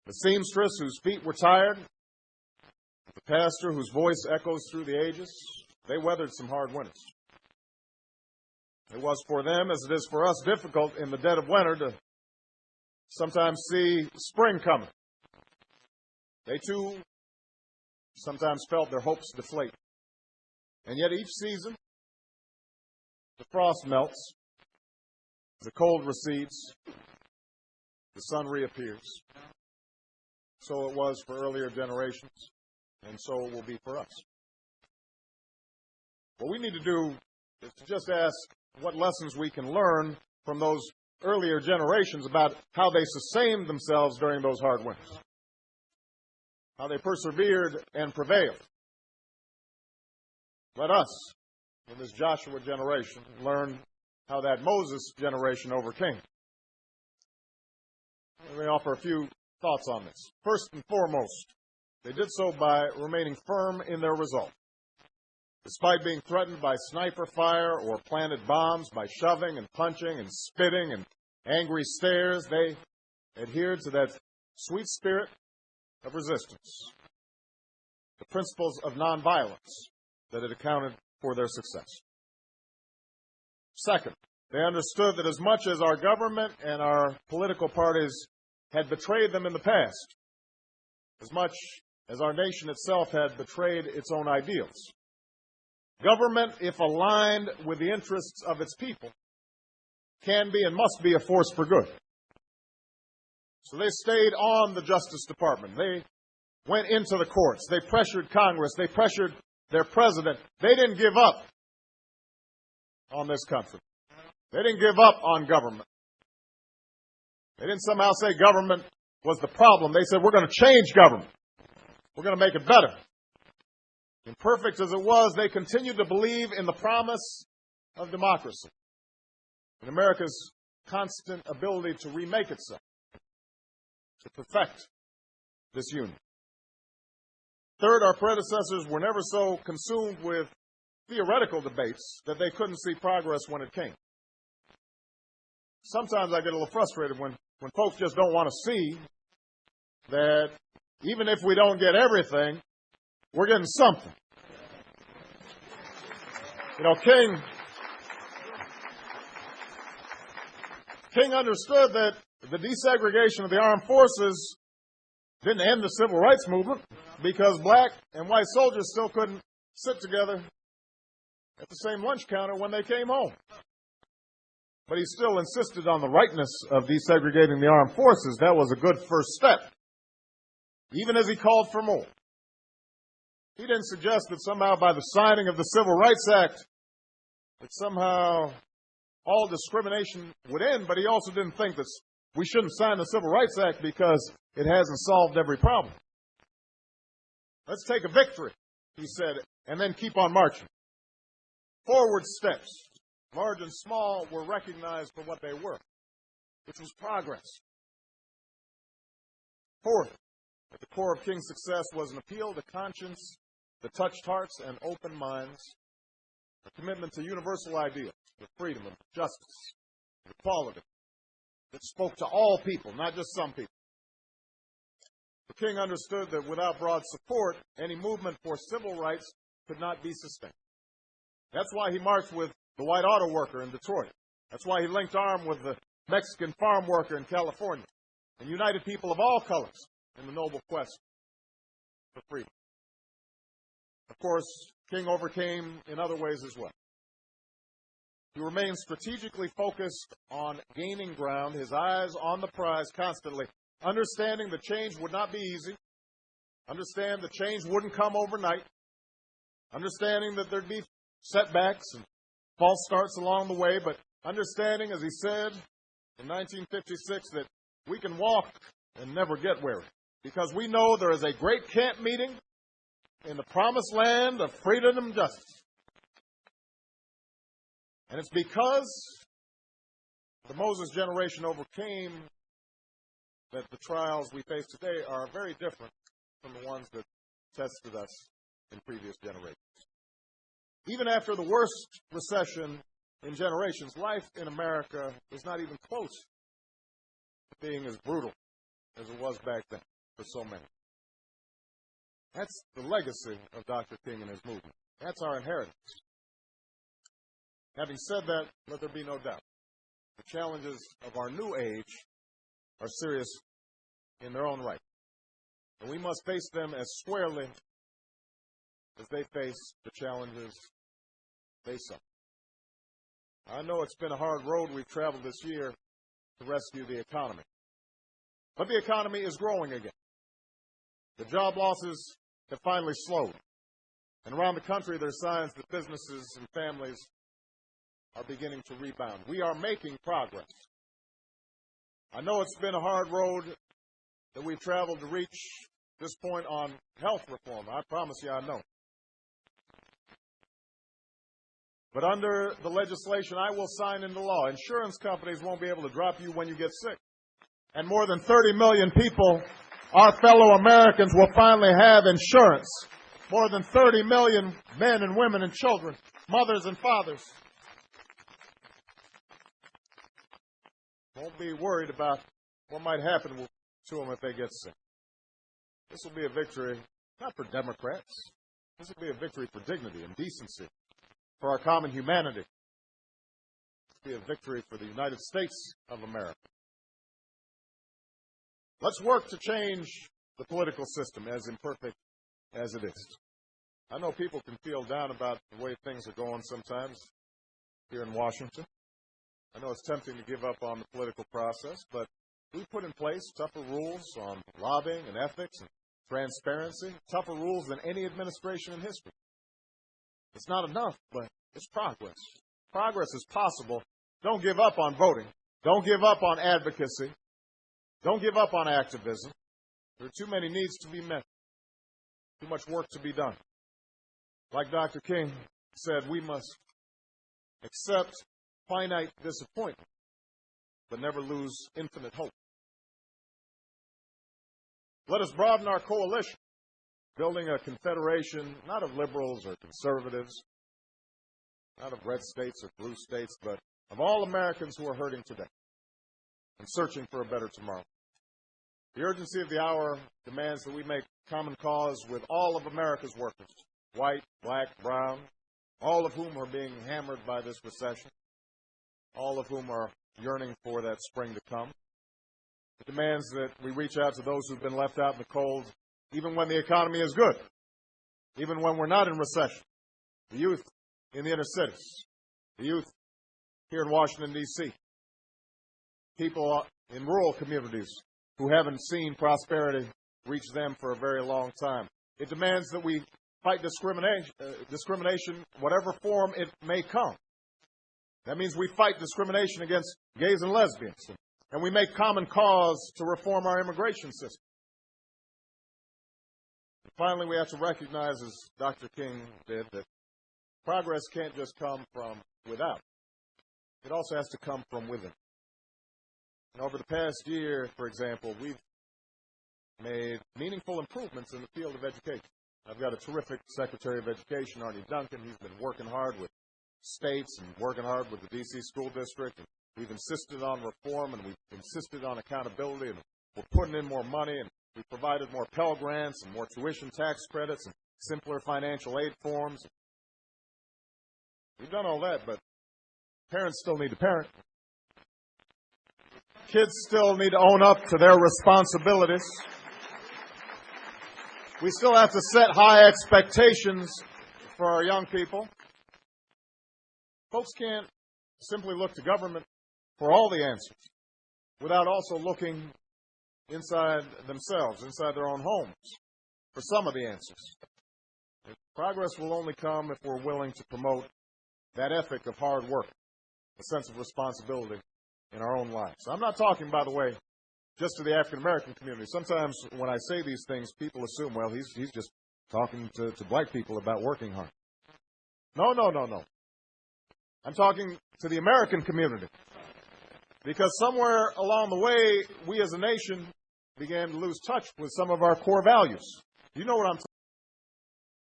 the seamstress whose feet were tired, the pastor whose voice echoes through the ages, they weathered some hard winters. It was for them, as it is for us, difficult in the dead of winter to sometimes see spring coming. They too sometimes felt their hopes deflate. And yet each season, the frost melts, the cold recedes, the sun reappears. So it was for earlier generations, and so it will be for us. What we need to do is to just ask what lessons we can learn from those earlier generations about how they sustained themselves during those hard winters, how they persevered and prevailed. Let us, in this Joshua generation, learn how that Moses generation overcame. Let me offer a few thoughts on this. First and foremost, they did so by remaining firm in their resolve. Despite being threatened by sniper fire or planted bombs, by shoving and punching and spitting and angry stares, they adhered to that sweet spirit of resistance, the principles of nonviolence that had accounted for their success. Second, they understood that as much as our government and our political parties had betrayed them in the past, as much as our nation itself had betrayed its own ideals, government, if aligned with the interests of its people, can be and must be a force for good. So they stayed on the Justice Department. They went into the courts. They pressured Congress. They pressured their president. They didn't give up on this country. They didn't give up on government. They didn't somehow say government was the problem. They said, we're going to change government. We're going to make it better. Imperfect as it was, they continued to believe in the promise of democracy, in America's constant ability to remake itself, to perfect this union. Third, our predecessors were never so consumed with theoretical debates that they couldn't see progress when it came. Sometimes I get a little frustrated when folks just don't want to see that even if we don't get everything, we're getting something. You know, King understood that the desegregation of the armed forces didn't end the civil rights movement because black and white soldiers still couldn't sit together at the same lunch counter when they came home. But he still insisted on the rightness of desegregating the armed forces. That was a good first step, even as he called for more. He didn't suggest that somehow by the signing of the Civil Rights Act that somehow all discrimination would end, but he also didn't think that we shouldn't sign the Civil Rights Act because it hasn't solved every problem. Let's take a victory, he said, and then keep on marching. Forward steps, large and small, were recognized for what they were, which was progress. Fourth, at the core of King's success was an appeal to conscience that touched hearts and opened minds, a commitment to universal ideals, of freedom, of justice, of equality, that spoke to all people, not just some people. The King understood that without broad support, any movement for civil rights could not be sustained. That's why he marched with the white auto worker in Detroit. That's why he linked arm with the Mexican farm worker in California and united people of all colors in the noble quest for freedom. Of course, King overcame in other ways as well. He remained strategically focused on gaining ground, his eyes on the prize constantly, understanding the change would not be easy, understand the change wouldn't come overnight, understanding that there'd be setbacks and false starts along the way, but understanding, as he said in 1956, that we can walk and never get weary, because we know there is a great camp meeting in the promised land of freedom and justice. And it's because the Moses generation overcame that the trials we face today are very different from the ones that tested us in previous generations. Even after the worst recession in generations, life in America is not even close to being as brutal as it was back then. for so many. That's the legacy of Dr. King and his movement. That's our inheritance. Having said that, let there be no doubt. The challenges of our new age are serious in their own right. And we must face them as squarely as they face the challenges they suffer. I know it's been a hard road we've traveled this year to rescue the economy. But the economy is growing again. The job losses have finally slowed. And around the country, there are signs that businesses and families are beginning to rebound. We are making progress. I know it's been a hard road that we've traveled to reach this point on health reform. I promise you I know. But under the legislation I will sign into law, insurance companies won't be able to drop you when you get sick. And more than 30 million people, our fellow Americans, will finally have insurance. More than 30 million men and women and children, mothers and fathers, won't be worried about what might happen to them if they get sick. This will be a victory, not for Democrats. This will be a victory for dignity and decency, for our common humanity. This will be a victory for the United States of America. Let's work to change the political system, as imperfect as it is. I know people can feel down about the way things are going sometimes here in Washington. I know it's tempting to give up on the political process, but we put in place tougher rules on lobbying and ethics and transparency, tougher rules than any administration in history. It's not enough, but it's progress. Progress is possible. Don't give up on voting. Don't give up on advocacy. Don't give up on activism. There are too many needs to be met, too much work to be done. Like Dr. King said, we must accept finite disappointment, but never lose infinite hope. Let us broaden our coalition, building a confederation, not of liberals or conservatives, not of red states or blue states, but of all Americans who are hurting today and searching for a better tomorrow. The urgency of the hour demands that we make common cause with all of America's workers, white, black, brown, all of whom are being hammered by this recession, all of whom are yearning for that spring to come. It demands that we reach out to those who've been left out in the cold, even when the economy is good, even when we're not in recession. The youth in the inner cities, the youth here in Washington, D.C., people in rural communities who haven't seen prosperity reach them for a very long time. It demands that we fight discrimination, whatever form it may come. That means we fight discrimination against gays and lesbians, and we make common cause to reform our immigration system. And finally, we have to recognize, as Dr. King did, that progress can't just come from without. It also has to come from within. And over the past year, for example, we've made meaningful improvements in the field of education. I've got a terrific Secretary of Education, Arnie Duncan. He's been working hard with states and working hard with the D.C. School District. And we've insisted on reform, and we've insisted on accountability, and we're putting in more money, and we've provided more Pell Grants and more tuition tax credits and simpler financial aid forms. We've done all that, but parents still need to parent. Kids still need to own up to their responsibilities. We still have to set high expectations for our young people. Folks can't simply look to government for all the answers without also looking inside themselves, inside their own homes, for some of the answers. Progress will only come if we're willing to promote that ethic of hard work, a sense of responsibility in our own lives. I'm not talking, by the way, just to the African-American community. Sometimes when I say these things, people assume, well, he's just talking to black people about working hard. No. I'm talking to the American community. Because somewhere along the way, we as a nation began to lose touch with some of our core values. You know what I'm